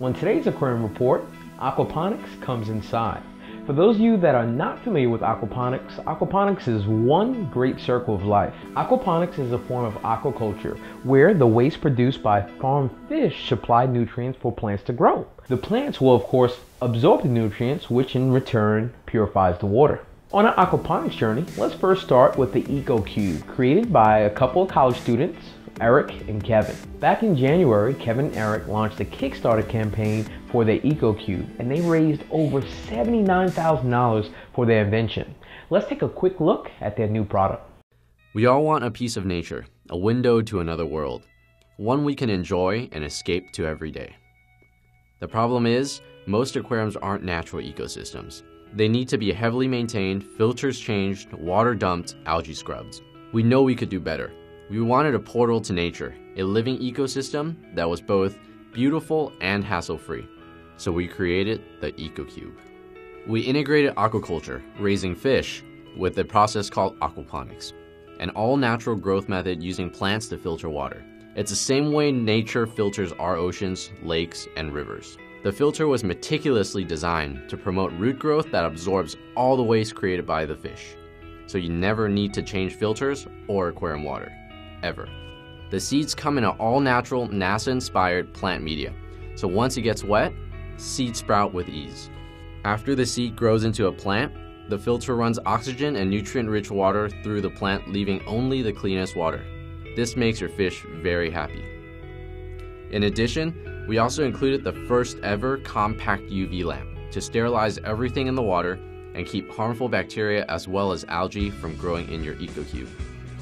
On today's aquarium report, aquaponics comes inside. For those of you that are not familiar with aquaponics, aquaponics is one great circle of life. Aquaponics is a form of aquaculture where the waste produced by farm fish supply nutrients for plants to grow. The plants will of course absorb the nutrients, which in return purifies the water. On our aquaponics journey, let's first start with the Eco Cube, created by a couple of college students, Eric and Kevin. Back in January, Kevin and Eric launched a Kickstarter campaign for their Eco Cube, and they raised over $79,000 for their invention. Let's take a quick look at their new product. We all want a piece of nature, a window to another world, one we can enjoy and escape to every day. The problem is, most aquariums aren't natural ecosystems. They need to be heavily maintained, filters changed, water dumped, algae scrubbed. We know we could do better. We wanted a portal to nature, a living ecosystem that was both beautiful and hassle-free. So we created the Eco Cube. We integrated aquaculture, raising fish, with a process called aquaponics, an all-natural growth method using plants to filter water. It's the same way nature filters our oceans, lakes, and rivers. The filter was meticulously designed to promote root growth that absorbs all the waste created by the fish. So you never need to change filters or aquarium water, ever. The seeds come in an all-natural, NASA-inspired plant media. So once it gets wet, seeds sprout with ease. After the seed grows into a plant, the filter runs oxygen and nutrient-rich water through the plant, leaving only the cleanest water. This makes your fish very happy. In addition, we also included the first ever compact UV lamp to sterilize everything in the water and keep harmful bacteria as well as algae from growing in your Eco Cube.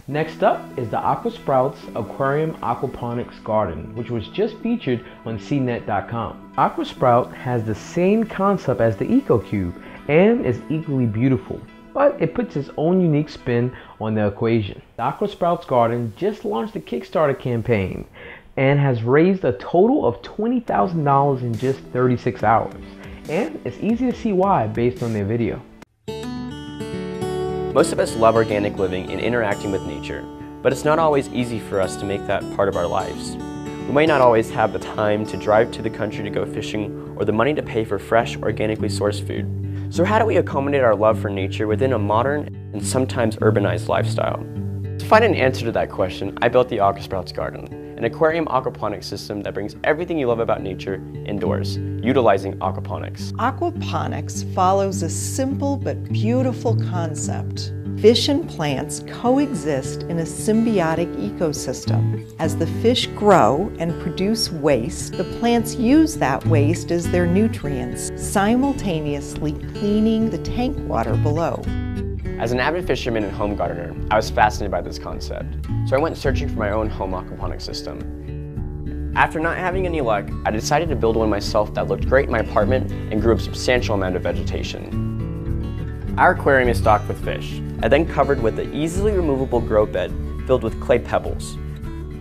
Next up is the AquaSprouts Aquarium Aquaponics Garden, which was just featured on cnet.com. AquaSprout has the same concept as the Eco Cube and is equally beautiful, but it puts its own unique spin on the equation. The AquaSprouts Garden just launched a Kickstarter campaign and has raised a total of $20,000 in just 36 hours. And it's easy to see why based on their video. Most of us love organic living and interacting with nature, but it's not always easy for us to make that part of our lives. We might not always have the time to drive to the country to go fishing or the money to pay for fresh, organically sourced food. So how do we accommodate our love for nature within a modern and sometimes urbanized lifestyle? To find an answer to that question, I built the AquaSprouts Garden, an aquarium aquaponics system that brings everything you love about nature indoors, utilizing aquaponics. Aquaponics follows a simple but beautiful concept. Fish and plants coexist in a symbiotic ecosystem. As the fish grow and produce waste, the plants use that waste as their nutrients, simultaneously cleaning the tank water below. As an avid fisherman and home gardener, I was fascinated by this concept, so I went searching for my own home aquaponics system. After not having any luck, I decided to build one myself that looked great in my apartment and grew a substantial amount of vegetation. Our aquarium is stocked with fish, and then covered with an easily removable grow bed filled with clay pebbles.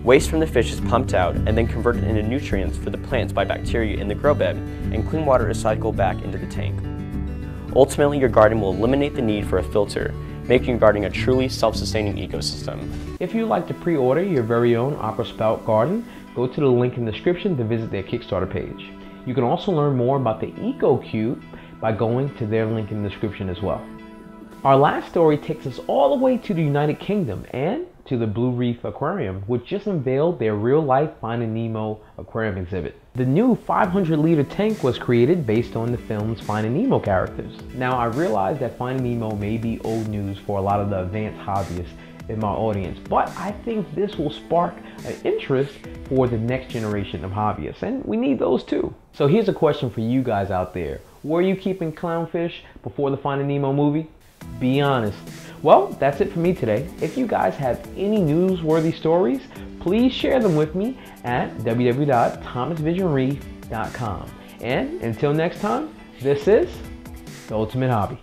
Waste from the fish is pumped out and then converted into nutrients for the plants by bacteria in the grow bed, and clean water is cycled back into the tank. Ultimately, your garden will eliminate the need for a filter, making your garden a truly self-sustaining ecosystem. If you'd like to pre-order your very own AquaSprout Garden, go to the link in the description to visit their Kickstarter page. You can also learn more about the Eco Cube by going to their link in the description as well. Our last story takes us all the way to the United Kingdom and to the Blue Reef Aquarium, which just unveiled their real-life Finding Nemo aquarium exhibit. The new 500-liter tank was created based on the film's Finding Nemo characters. Now, I realize that Finding Nemo may be old news for a lot of the advanced hobbyists in my audience, but I think this will spark an interest for the next generation of hobbyists, and we need those too. So here's a question for you guys out there. Were you keeping clownfish before the Finding Nemo movie? Be honest. Well, that's it for me today. If you guys have any newsworthy stories, please share them with me at www.thomasvisionreef.com. And until next time, this is The Ultimate Hobby.